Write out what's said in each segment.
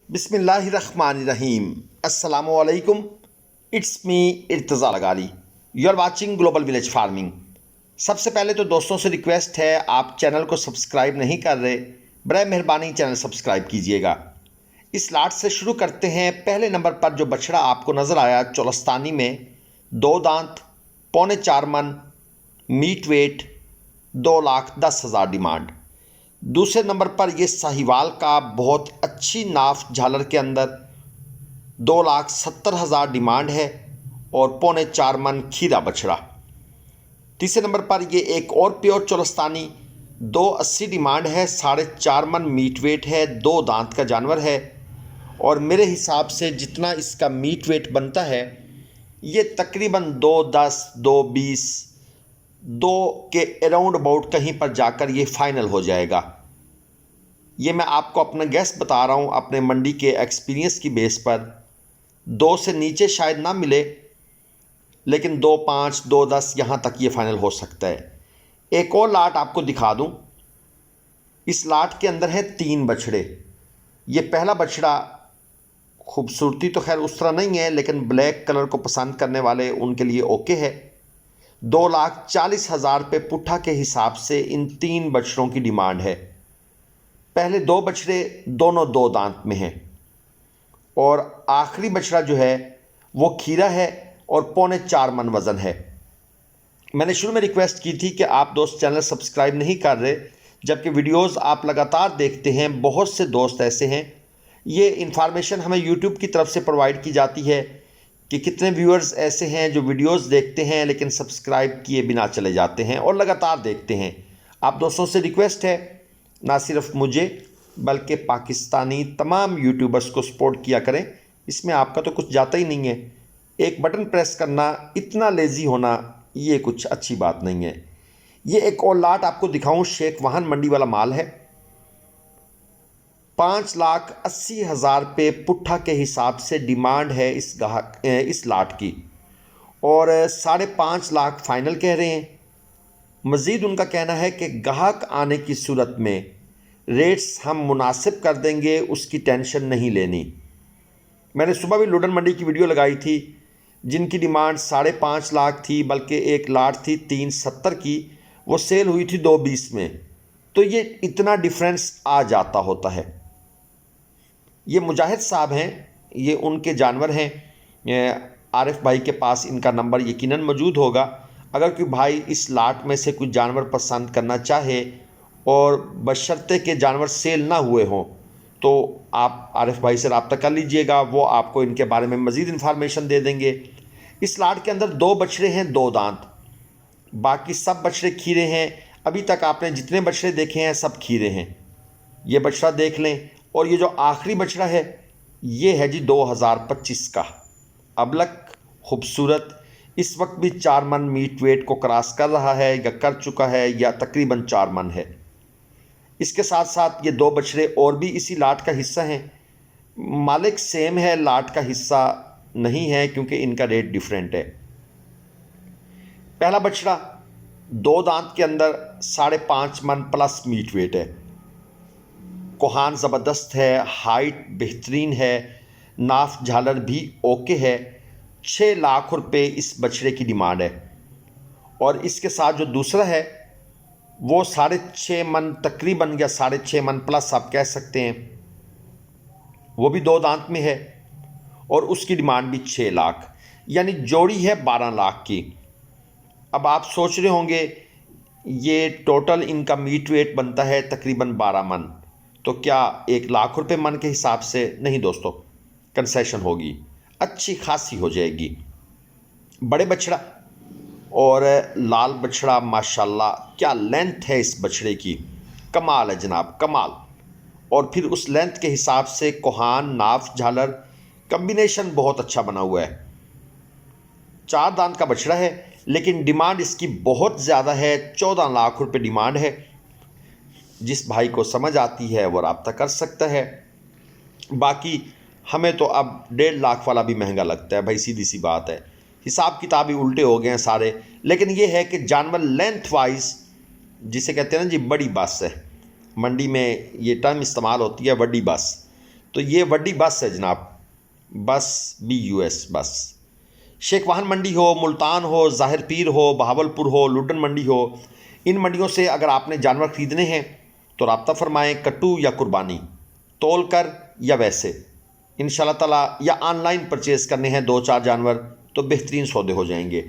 बिस्मिल्लाहिर्रहमानिर्रहीम। अस्सलामुअलैकुम। It's me Irtaza Lagali. You are watching global village farming. सबसे पहले तो दोस्तों से रिक्वेस्ट है, आप चैनल को सब्सक्राइब नहीं कर रहे, बराए मेहरबानी चैनल सब्सक्राइब कीजिएगा। इस लाट से शुरू करते हैं। पहले नंबर पर जो बछड़ा आपको नज़र आया चोलस्तानी में, 2 दांत, पौने 4 मन, मीट वेट, 2,10,000 डिमांड। दूसरे नंबर पर ये साहिवाल का बहुत अच्छी नाफ झालर के अंदर 2,70,000 डिमांड है और पौने 4 मन खीरा बछड़ा। तीसरे नंबर पर ये एक और प्योर चोलस्तानी, 2,80 डिमांड है, 4.5 मन मीट वेट है, 2 दांत का जानवर है और मेरे हिसाब से जितना इसका मीट वेट बनता है ये तकरीबन 2,10, 2,20, 2 के अराउंड अबाउट कहीं पर जाकर ये फाइनल हो जाएगा। ये मैं आपको अपना गैस बता रहा हूँ अपने मंडी के एक्सपीरियंस की बेस पर। 2 से नीचे शायद ना मिले, लेकिन 2,5, 2,10 यहाँ तक ये फाइनल हो सकता है। एक और लाट आपको दिखा दूँ। इस लाट के अंदर है 3 बछड़े। ये पहला बछड़ा खूबसूरती तो खैर उस तरह नहीं है, लेकिन ब्लैक कलर को पसंद करने वाले उनके लिए ओके है। 2,40,000 रुपये पुट्ठा के हिसाब से इन 3 बछड़ों की डिमांड है। पहले 2 बछड़े दोनों 2 दांत में हैं और आखिरी बछड़ा जो है वो खीरा है और पौने 4 मन वज़न है। मैंने शुरू में रिक्वेस्ट की थी कि आप दोस्त चैनल सब्सक्राइब नहीं कर रहे, जबकि वीडियोस आप लगातार देखते हैं। बहुत से दोस्त ऐसे हैं, ये इन्फॉर्मेशन हमें यूट्यूब की तरफ से प्रोवाइड की जाती है कि कितने व्यूअर्स ऐसे हैं जो वीडियोस देखते हैं लेकिन सब्सक्राइब किए बिना चले जाते हैं और लगातार देखते हैं। आप दोस्तों से रिक्वेस्ट है, ना सिर्फ मुझे बल्कि पाकिस्तानी तमाम यूट्यूबर्स को सपोर्ट किया करें। इसमें आपका तो कुछ जाता ही नहीं है। एक बटन प्रेस करना, इतना लेज़ी होना, ये कुछ अच्छी बात नहीं है। ये एक और लाट आपको दिखाऊं, शेख वाहन मंडी वाला माल है। 5,80,000 रुपये पुट्ठा के हिसाब से डिमांड है इस लाट की और 5.5 लाख फाइनल कह रहे हैं। मज़ीद उनका कहना है कि गाहक आने की सूरत में रेट्स हम मुनासिब कर देंगे, उसकी टेंशन नहीं लेनी। मैंने सुबह भी लुडन मंडी की वीडियो लगाई थी, जिनकी डिमांड 5.5 लाख थी, बल्कि एक लाट थी 370 की, वो सेल हुई थी 220 में। तो ये इतना डिफरेंस आ जाता होता है। ये मुजाहिद साहब हैं, ये उनके जानवर हैं। आरिफ भाई के पास इनका नंबर यकीनन मौजूद होगा। अगर कोई भाई इस लाट में से कुछ जानवर पसंद करना चाहे और बशर्ते के जानवर सेल ना हुए हों, तो आप आरिफ भाई से रब्ता कर लीजिएगा, वो आपको इनके बारे में मज़ीद इन्फॉर्मेशन दे देंगे। इस लाट के अंदर 2 बछड़े हैं, 2 दांत, बाकी सब बछड़े खीरे हैं। अभी तक आपने जितने बछड़े देखे हैं सब खीरे हैं। ये बछड़ा देख लें। और ये जो आखिरी बछड़ा है ये है जी 2025 का, अबलक खूबसूरत, इस वक्त भी 4 मन मीट वेट को क्रॉस कर रहा है या कर चुका है या तकरीबन 4 मन है। इसके साथ साथ ये 2 बछड़े और भी इसी लाट का हिस्सा हैं। मालिक सेम है, लाट का हिस्सा नहीं है क्योंकि इनका रेट डिफरेंट है। पहला बछड़ा 2 दांत के अंदर 5.5 मन प्लस मीट वेट है। कोहान ज़बरदस्त है, हाइट बेहतरीन है, नाफ झालर भी ओके है। 6 लाख रुपए इस बछड़े की डिमांड है। और इसके साथ जो दूसरा है वो 6.5 मन तकरीबन या 6.5 मन प्लस आप कह सकते हैं, वो भी 2 दांत में है और उसकी डिमांड भी 6 लाख, यानी जोड़ी है 12 लाख की। अब आप सोच रहे होंगे ये टोटल इनका मीट वेट बनता है तकरीबन 12 मन, तो क्या 1 लाख रुपए मन के हिसाब से? नहीं दोस्तों, कंसेशन होगी, अच्छी खासी हो जाएगी। बड़े बछड़ा और लाल बछड़ा, माशाल्लाह क्या लेंथ है इस बछड़े की, कमाल है जनाब, कमाल। और फिर उस लेंथ के हिसाब से कोहान, नाफ, झालर कम्बिनेशन बहुत अच्छा बना हुआ है। 4 दांत का बछड़ा है, लेकिन डिमांड इसकी बहुत ज़्यादा है, 14 लाख रुपए डिमांड है। जिस भाई को समझ आती है वो रब्ता कर सकता है। बाकी हमें तो अब 1.5 लाख वाला भी महंगा लगता है भाई, सीधी सी बात है। हिसाब किताब ही उल्टे हो गए हैं सारे। लेकिन ये है कि जानवर लेंथ वाइज, जिसे कहते हैं ना जी बड़ी बस है, मंडी में ये टर्म इस्तेमाल होती है बड़ी बस, तो ये वड्डी बस है जनाब, बस BUS बस। शेख वाहन मंडी हो, मुल्तान हो, ज़ाहिर पीर हो, बहावलपुर हो, लुडन मंडी हो, इन मंडियों से अगर आपने जानवर ख़रीदने हैं तो रब्ता फरमाएँ, कट्टू या कुर्बानी, तोल कर या वैसे इंशाल्लाह ताला, या ऑनलाइन परचेज़ करने हैं 2-4 जानवर तो बेहतरीन सौदे हो जाएंगे।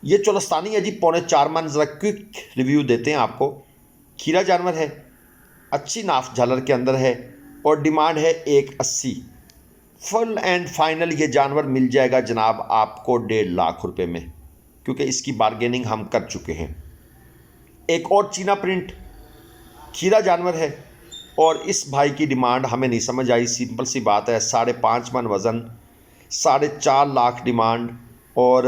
ये चोलस्तानी है जी, 3.25 मन। ज़रा क्विक रिव्यू देते हैं आपको। खीरा जानवर है, अच्छी नाफ झालर के अंदर है और डिमांड है 180। फुल एंड फाइनल ये जानवर मिल जाएगा जनाब आपको 1.5 लाख रुपए में, क्योंकि इसकी बारगेनिंग हम कर चुके हैं। एक और चीना प्रिंट खीरा जानवर है और इस भाई की डिमांड हमें नहीं समझ आई। सिंपल सी बात है, 5.5 मन वज़न, 4.5 लाख डिमांड। और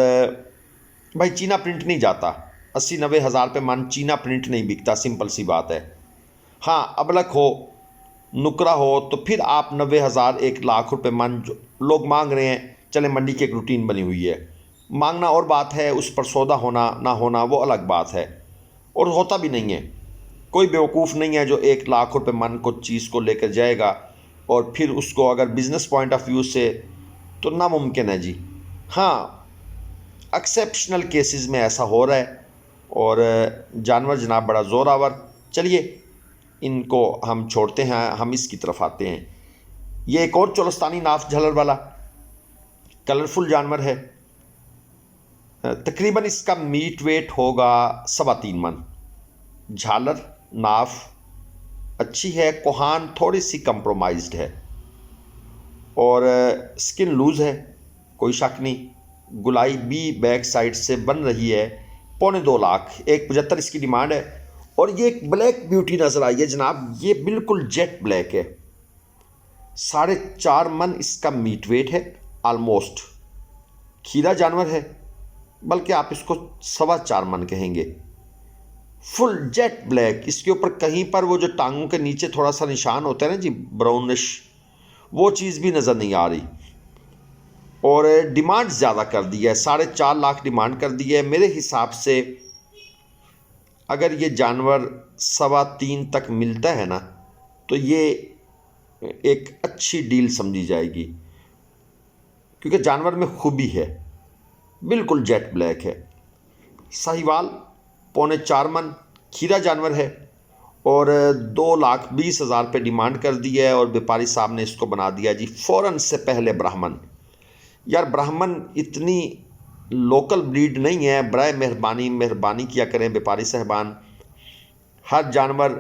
भाई चीना प्रिंट नहीं जाता, 80-90 हज़ार पे मन चीना प्रिंट नहीं बिकता, सिंपल सी बात है। हाँ, अबलक हो, नुकरा हो तो फिर आप 90 हज़ार 1 लाख रुपए मन जो लोग मांग रहे हैं, चले मंडी की एक रूटीन बनी हुई है, मांगना और बात है, उस पर सौदा होना ना होना वो अलग बात है, और होता भी नहीं है। कोई बेवकूफ़ नहीं है जो 1 लाख रुपए मन को चीज़ को लेकर जाएगा और फिर उसको अगर बिज़नेस पॉइंट ऑफ व्यू से, तो नामुमकिन है जी। हाँ, एक्सेप्शनल केसेस में ऐसा हो रहा है और जानवर जनाब बड़ा ज़ोरावर। चलिए इनको हम छोड़ते हैं, हम इसकी तरफ आते हैं। ये एक और चोलस्तानी नाफ झालर वाला कलरफुल जानवर है। तकरीबन इसका मीट वेट होगा 3.25 मन। झालर नाफ अच्छी है, कोहान थोड़ी सी कंप्रोमाइज्ड है और स्किन लूज़ है, कोई शक नहीं। गुलाई बी बैक साइड से बन रही है। 2.25 लाख, 1.75 इसकी डिमांड है। और ये एक ब्लैक ब्यूटी नज़र आई है जनाब, ये बिल्कुल जेट ब्लैक है। 4.5 मन इसका मीट वेट है ऑलमोस्ट। खीरा जानवर है, बल्कि आप इसको 4.25 मन कहेंगे। फुल जेट ब्लैक, इसके ऊपर कहीं पर वो जो टांगों के नीचे थोड़ा सा निशान होता है ना जी, ब्राउनिश, वो चीज़ भी नज़र नहीं आ रही। और डिमांड ज़्यादा कर दी है, 4.5 लाख डिमांड कर दी है। मेरे हिसाब से अगर ये जानवर 3.25 तक मिलता है ना, तो ये एक अच्छी डील समझी जाएगी, क्योंकि जानवर में खूबी है, बिल्कुल जेट ब्लैक है। साहिवाल 3.25 मन खीरा जानवर है और 2,20,000 पे डिमांड कर दी है और व्यापारी साहब ने इसको बना दिया जी फ़ौरन से पहले ब्राह्मण। यार ब्राह्मण इतनी लोकल ब्रीड नहीं है, बराए मेहरबानी किया करें व्यापारी साहबान। हर जानवर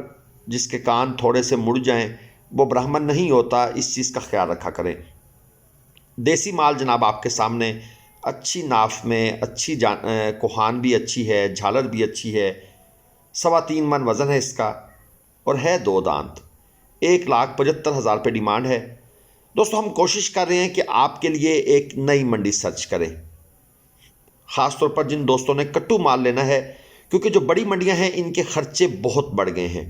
जिसके कान थोड़े से मुड़ जाएं वो ब्राह्मण नहीं होता, इस चीज़ का ख्याल रखा करें। देसी माल जनाब आपके सामने, अच्छी नाफ में, अच्छी कोहान भी अच्छी है, झालर भी अच्छी है। 3.25 मन वज़न है इसका और है 2 दांत। 1,75,000 पे डिमांड है। दोस्तों हम कोशिश कर रहे हैं कि आपके लिए एक नई मंडी सर्च करें, ख़ास तौर पर जिन दोस्तों ने कट्टू माल लेना है, क्योंकि जो बड़ी मंडियां हैं इनके खर्चे बहुत बढ़ गए हैं,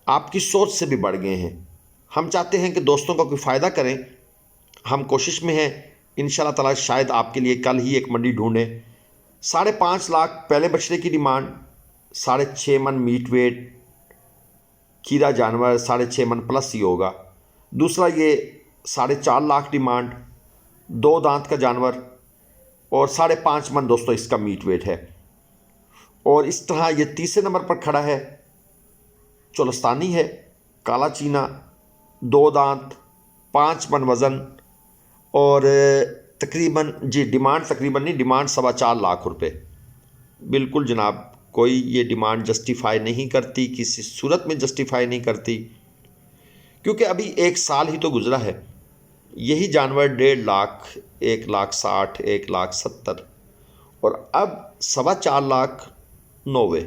आपकी सोच से भी बढ़ गए हैं। हम चाहते हैं कि दोस्तों को कोई फ़ायदा करें, हम कोशिश में हैं। इंशाल्लाह ताला शायद आपके लिए कल ही एक मंडी ढूंढें। 5.5 लाख पहले बछड़े की डिमांड, 6.5 मन मीट वेट खीरा जानवर, 6.5 मन प्लस ही होगा। दूसरा ये 4.5 लाख डिमांड, 2 दांत का जानवर और 5.5 मन दोस्तों इसका मीट वेट है। और इस तरह ये तीसरे नंबर पर खड़ा है, चोलस्तानी है, काला चीना, 2 दांत, 5 मन वज़न और तकरीबन जी डिमांड तकरीबन नहीं, डिमांड 4.25 लाख रुपए। बिल्कुल जनाब, कोई ये डिमांड जस्टिफाई नहीं करती, किसी सूरत में जस्टिफाई नहीं करती, क्योंकि अभी 1 साल ही तो गुजरा है। यही जानवर 1.5 लाख, 1,60,000, 1,70,000 और अब 4.25 लाख 90।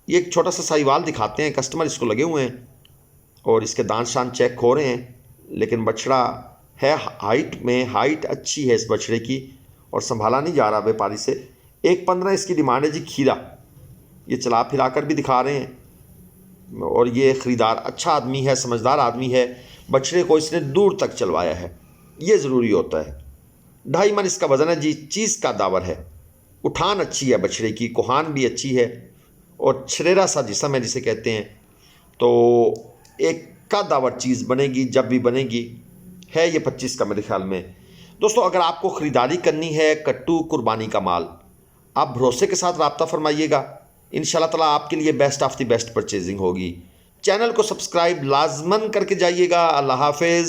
ये एक छोटा सा साहिवाल दिखाते हैं, कस्टमर इसको लगे हुए हैं और इसके दांत शान चेक हो रहे हैं, लेकिन बछड़ा है हाइट में, हाइट अच्छी है इस बछड़े की और संभाला नहीं जा रहा व्यापारी से। 1.15 इसकी डिमांड है जी। खीरा ये चला फिरा कर भी दिखा रहे हैं और ये ख़रीदार अच्छा आदमी है, समझदार आदमी है, बछड़े को इसने दूर तक चलवाया है, ये ज़रूरी होता है। 2.5 मन इसका वज़न है जी। चीज़ का दावर है, उठान अच्छी है बछड़े की, कोहान भी अच्छी है और छरेरा सा जिस्म है जिसे कहते हैं। तो एक कद्दावर चीज़ बनेगी जब भी बनेगी। है ये 25 का मेरे ख्याल में। दोस्तों अगर आपको ख़रीदारी करनी है कट्टू कुर्बानी का माल, आप भरोसे के साथ रब्ता फरमाइएगा। इंशाल्लाह ताला आपके लिए best of the best purchasing होगी। चैनल को सब्सक्राइब लाजमन करके जाइएगा। अल्लाह हाफिज़।